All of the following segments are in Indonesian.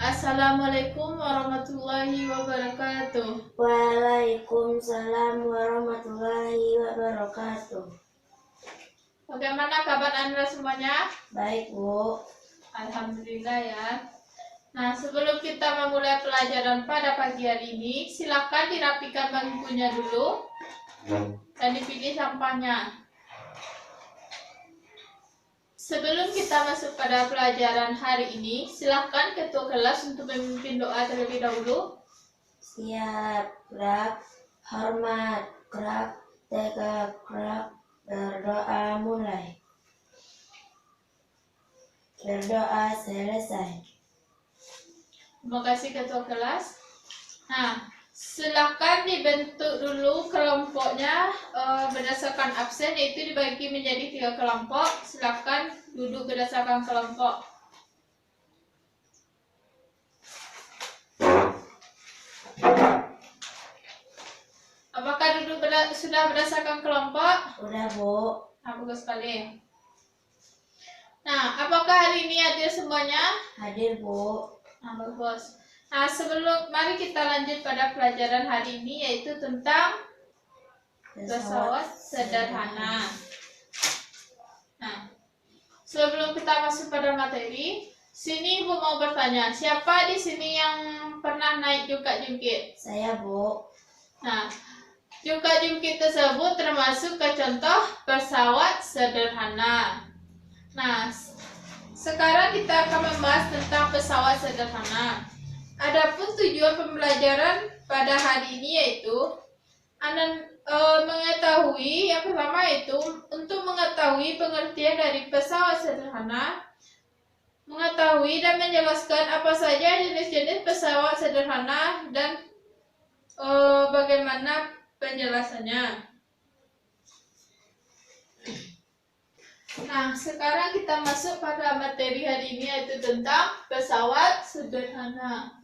Assalamualaikum warahmatullahi wabarakatuh. Waalaikumsalam warahmatullahi wabarakatuh. Bagaimana kabar Anda semuanya? Baik, Bu. Alhamdulillah ya. Nah, sebelum kita memulai pelajaran pada pagi hari ini, silakan dirapikan bangkunya dulu dan dipilih sampahnya. Sebelum kita masuk pada pelajaran hari ini, silakan ketua kelas untuk memimpin doa terlebih dahulu. Siap, gerak, hormat, gerak, tegak, gerak, berdoa mulai. Berdoa selesai. Terima kasih ketua kelas. Nah, silakan dibentuk dulu kelompoknya berdasarkan absen, yaitu dibagi menjadi 3 kelompok. Silakan duduk berdasarkan kelompok. Apakah sudah berdasarkan kelompok? Udah, Bu. Nah, bagus sekali. Nah, apakah hari ini hadir semuanya? Hadir, Bu. Nah, bagus. Nah, mari kita lanjut pada pelajaran hari ini, yaitu tentang pesawat sederhana. Nah, sebelum kita masuk pada materi, sini Ibu mau bertanya, siapa di sini yang pernah naik jungkat-jungkit? Saya, Bu. Nah, jungkat-jungkit tersebut termasuk ke contoh pesawat sederhana. Nah, sekarang kita akan membahas tentang pesawat sederhana. Adapun tujuan pembelajaran pada hari ini yaitu mengetahui, yang pertama itu untuk mengetahui pengertian dari pesawat sederhana, mengetahui dan menjelaskan apa saja jenis-jenis pesawat sederhana dan bagaimana penjelasannya. Nah, sekarang kita masuk pada materi hari ini, yaitu tentang pesawat sederhana.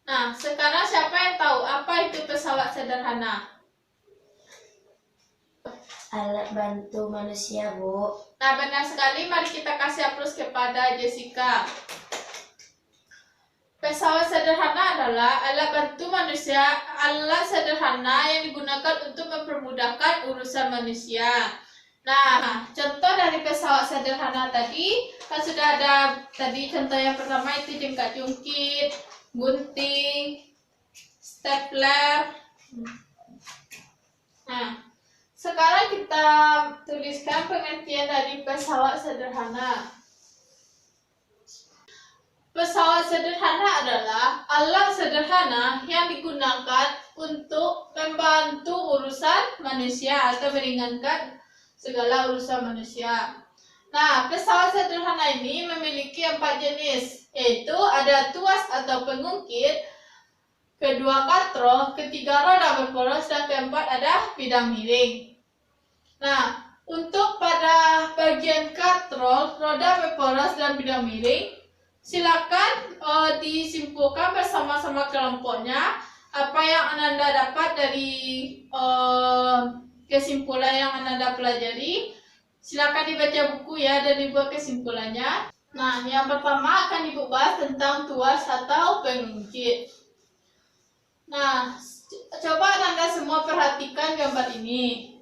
Nah, sekarang siapa yang tahu apa itu pesawat sederhana? Alat bantu manusia, Bu. Nah, benar sekali. Mari kita kasih aplaus kepada Jessica. Pesawat sederhana adalah alat bantu manusia, alat sederhana yang digunakan untuk mempermudahkan urusan manusia. Nah, contoh dari pesawat sederhana tadi, kan sudah ada tadi contoh yang pertama itu jungkat-jungkit, gunting, stapler. Nah, sekarang kita tuliskan pengertian dari pesawat sederhana. Pesawat sederhana adalah alat sederhana yang digunakan untuk membantu urusan manusia atau meringankan segala urusan manusia. Nah, pesawat sederhana ini memiliki 4 jenis, yaitu ada tuas atau pengungkit, kedua katrol, ketiga roda berporos, dan keempat ada bidang miring. Nah, untuk pada bagian katrol, roda berporos, dan bidang miring, silakan disimpulkan bersama-sama kelompoknya apa yang Anda dapat dari kesimpulan yang Anda pelajari. Silakan dibaca buku ya dan dibuat kesimpulannya. Nah, yang pertama akan Ibu bahas tentang tuas atau pengungkit. Nah, coba Anda semua perhatikan gambar ini.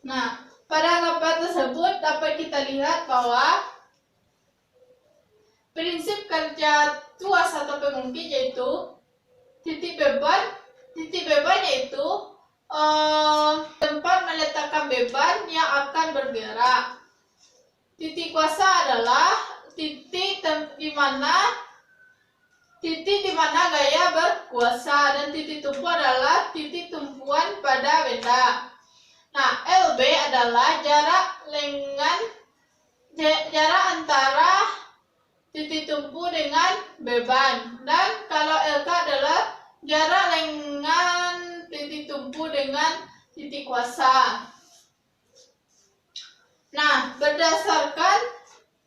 Nah, pada gambar tersebut dapat kita lihat bahwa prinsip kerja tuas atau pengungkit yaitu titik beban. Titik beban yaitu tempat meletakkan beban yang akan bergerak. Titik kuasa adalah titik di mana gaya berkuasa, dan titik tumpu adalah titik tumpuan pada benda. Nah, LB adalah jarak antara titik tumpu dengan beban, dan kalau LK adalah jarak lengan titik tumpu dengan titik kuasa. Nah, berdasarkan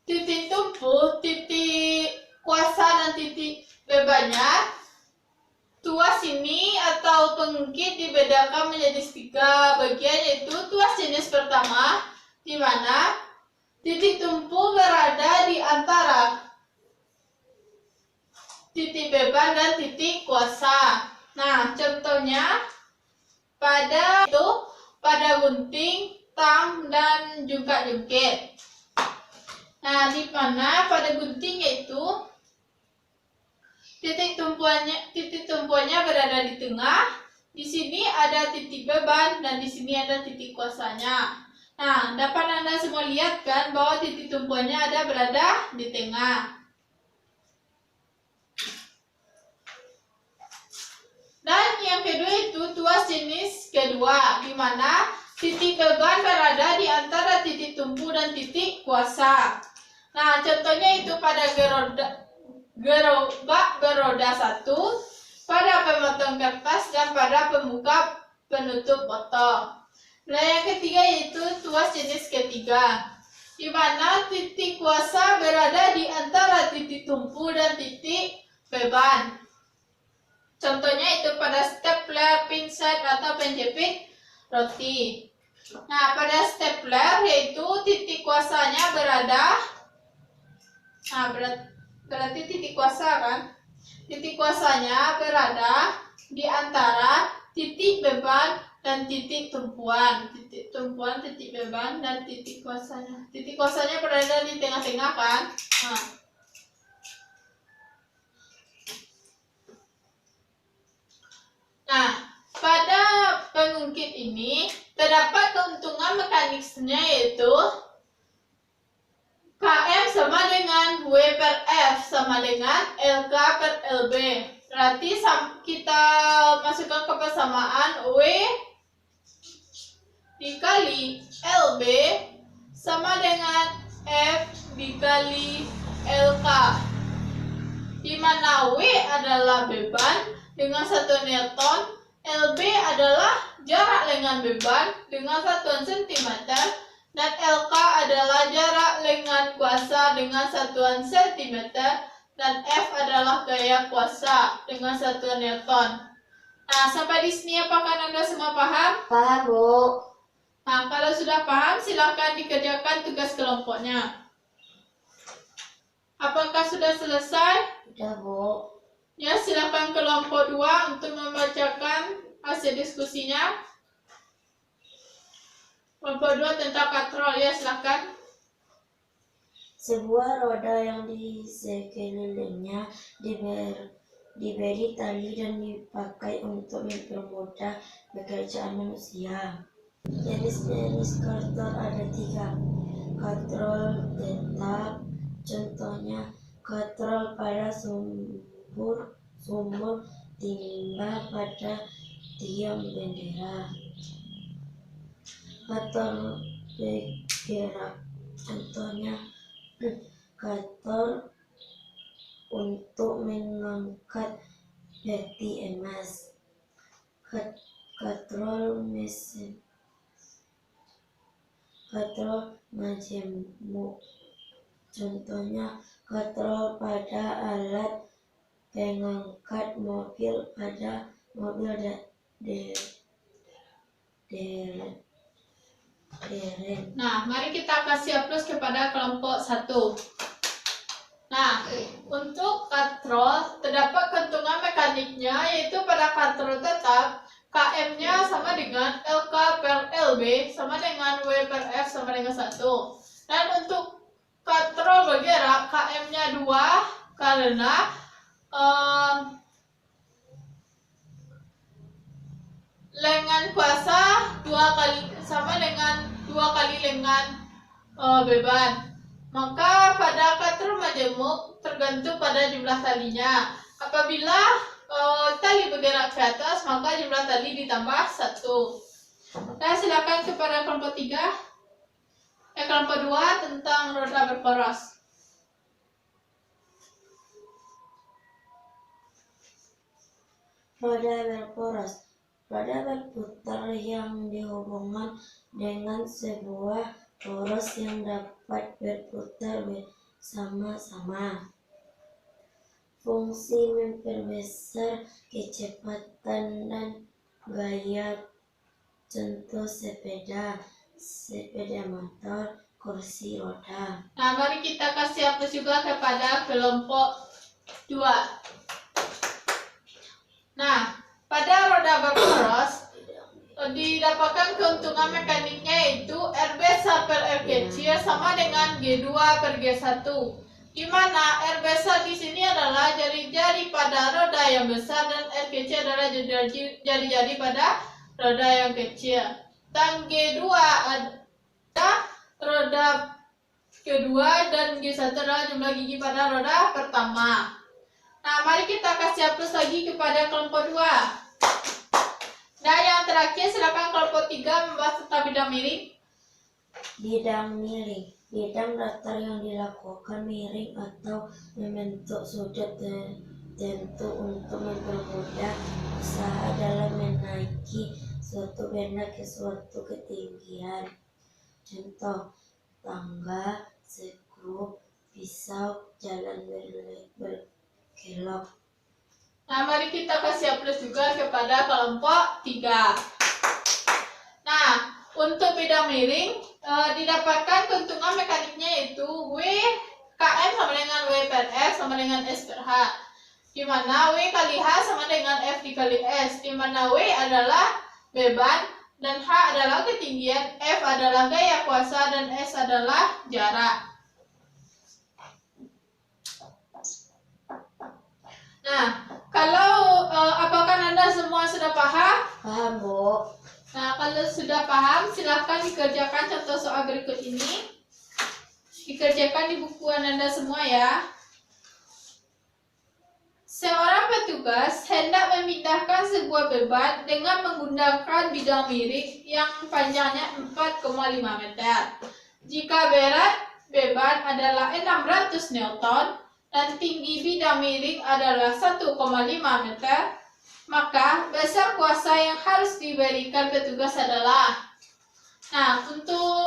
titik tumpu, titik kuasa dan titik bebannya, tuas ini atau pengungkit dibedakan menjadi 3 bagian, yaitu tuas jenis pertama, di mana titik tumpu berada di antara titik beban dan titik kuasa. Nah, contohnya pada gunting, tang, dan juga jungkit. Nah, di mana pada gunting yaitu titik tumpuannya berada di tengah. Di sini ada titik beban dan di sini ada titik kuasanya. Nah, dapat Anda semua lihat kan bahwa titik tumpuannya berada di tengah. Dan yang kedua itu tuas jenis kedua, di mana titik beban berada di antara titik tumpu dan titik kuasa. Nah, contohnya itu pada gerobak beroda 1, pada pemotong kertas, dan pada pembuka penutup botol. Nah, yang ketiga yaitu tuas jenis ketiga, di mana titik kuasa berada di antara titik tumpu dan titik beban. Contohnya itu pada stapler, pinset, atau penjepit roti. Nah, pada stapler yaitu titik kuasanya berada, berarti titik kuasa kan? Titik kuasanya berada di antara titik beban dan titik tumpuan. Titik tumpuan, titik beban, dan titik kuasanya. Titik kuasanya berada di tengah-tengah kan? Nah, pada pengungkit ini terdapat keuntungan mekaniknya, yaitu KM sama dengan W per F sama dengan LK per LB. Berarti kita masukkan ke persamaan W dikali LB sama dengan F dikali LK, di mana W adalah beban dengan satuan Newton, LB adalah jarak lengan beban dengan satuan cm, dan LK adalah jarak lengan kuasa dengan satuan cm, dan F adalah gaya kuasa dengan satuan Newton. Nah, sampai di sini apakah Anda semua paham? Paham, Bu. Nah, kalau sudah paham, silakan dikerjakan tugas kelompoknya. Apakah sudah selesai? Udah, Bu. Ya, silakan kelompok 2 untuk membacakan hasil diskusinya. Kelompok 2 tentang katrol, ya silakan. Sebuah roda yang di sekelilingnya diberi tali dan dipakai untuk mempermudah pekerjaan manusia. Jenis-jenis katrol ada 3. Katrol tetap, contohnya katrol pada sumur timba pada tiang bendera. Katrol bergerak, contohnya katrol untuk mengangkat peti emas. Katrol mesin, katrol majemuk, contohnya katrol pada alat pengangkat mobil pada mobil dereng. Nah, mari kita kasih aplaus kepada kelompok 1. Nah, untuk katrol terdapat keuntungan mekaniknya, yaitu pada katrol tetap KM-nya sama dengan LK per LB sama dengan W per F sama dengan 1. Dan untuk katrol bergerak, KM-nya 2 karena lengan kuasa 2 kali sama dengan 2 kali lengan beban. Maka pada katrol majemuk tergantung pada jumlah talinya. Apabila tali bergerak ke atas, maka jumlah tali ditambah 1. Nah, silakan kepada kelompok 3. Kelompok 2 tentang roda berporos. Roda berporos, roda berputar yang dihubungkan dengan sebuah poros yang dapat berputar bersama-sama. Fungsi memperbesar kecepatan dan gaya, contoh sepeda motor, kursi roda. Nah, mari kita kasih hapus juga kepada kelompok 2. Nah, pada roda berporos didapatkan keuntungan mekaniknya yaitu R besar per R kecil sama dengan G2 per G1. Di mana R besar di sini adalah jari-jari pada roda yang besar dan R kecil adalah jari-jari pada roda yang kecil. Dan G2 ada roda kedua dan G1 adalah jumlah gigi pada roda pertama. Nah, mari kita kasih hapus lagi kepada kelompok 2. Nah, yang terakhir silakan kelompok 3 membahas tentang bidang miring. Bidang miring, bidang datar yang dilakukan miring atau membentuk sudut tertentu untuk mempermudah usaha dalam menaiki suatu benda ke suatu ketinggian. Contoh, tangga, skrup, pisau, jalan berkelok. Nah, mari kita kasih hapus juga kepada kelompok 3. Nah, untuk bidang miring didapatkan keuntungan mekaniknya yaitu W KM sama dengan W per F sama dengan S per H. Di mana W kali H sama dengan F dikali S. Di mana W adalah beban dan H adalah ketinggian, F adalah gaya kuasa dan S adalah jarak. Nah, kalau apakah Anda semua sudah paham? Paham, Bu? Nah, kalau sudah paham, silakan dikerjakan contoh soal berikut ini. Dikerjakan di bukuan Anda semua ya. Seorang petugas hendak memindahkan sebuah beban dengan menggunakan bidang miring yang panjangnya 4,5 meter. Jika berat beban adalah 600 Newton dan tinggi bidang miring adalah 1,5 meter, maka besar kuasa yang harus diberikan petugas adalah. Nah, untuk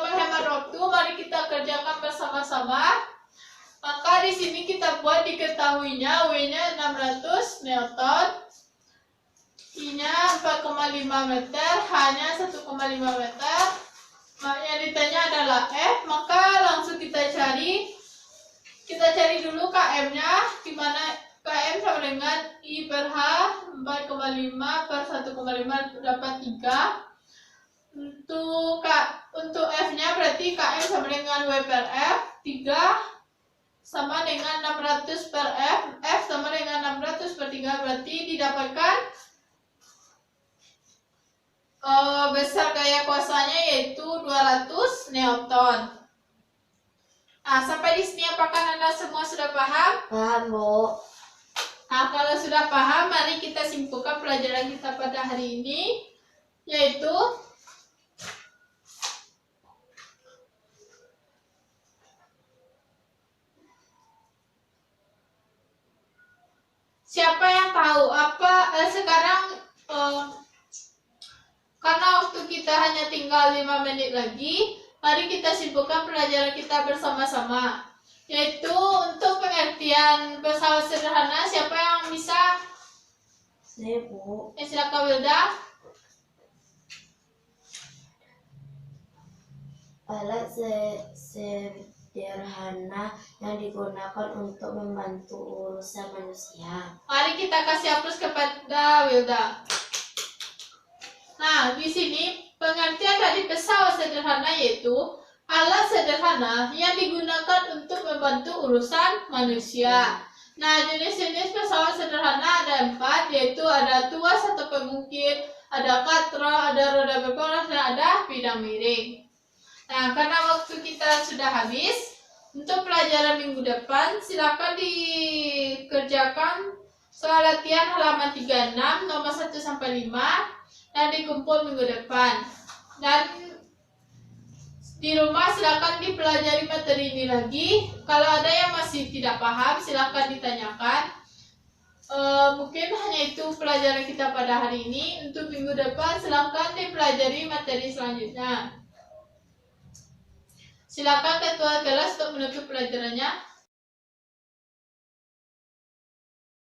menghemat waktu, mari kita kerjakan bersama-sama. Maka di sini kita buat diketahuinya W-nya 600 Newton, I-nya 4,5 meter, H-nya 1,5 meter. Yang ditanya adalah F, maka langsung kita cari. Kita cari dulu KM-nya, di mana KM sama dengan I per H 4,5 per 1,5 dapat 3. Untuk F-nya berarti KM sama dengan W per F 3 sama dengan 600 per F. F sama dengan 600 per 3 berarti didapatkan besar gaya kuasanya yaitu 200 Newton. Nah, sampai di sini apakah Anda semua sudah paham? Paham, Bu? Nah, kalau sudah paham, mari kita simpulkan pelajaran kita pada hari ini, yaitu siapa yang tahu apa sekarang karena waktu kita hanya tinggal 5 menit lagi, mari kita simpulkan pelajaran kita bersama-sama, yaitu untuk pengertian pesawat sederhana. Siapa yang bisa? Saya, Bu. Silakan Wilda. Alat sederhana yang digunakan untuk membantu urusan manusia. Mari kita kasih hapus kepada Wilda. Nah, di sini pengertian dari pesawat sederhana yaitu alat sederhana yang digunakan untuk membantu urusan manusia. Nah, jenis-jenis pesawat sederhana ada 4, yaitu ada tuas atau pengukir, ada katrol, ada roda berporos, dan ada bidang miring. Nah, karena waktu kita sudah habis, untuk pelajaran minggu depan silakan dikerjakan soal latihan halaman 36 nomor 1 sampai 5 dan dikumpul minggu depan. Dan di rumah silakan dipelajari materi ini lagi. Kalau ada yang masih tidak paham, silakan ditanyakan. Mungkin hanya itu pelajaran kita pada hari ini. Untuk minggu depan silakan dipelajari materi selanjutnya. Silakan ketua kelas untuk menutup pelajarannya.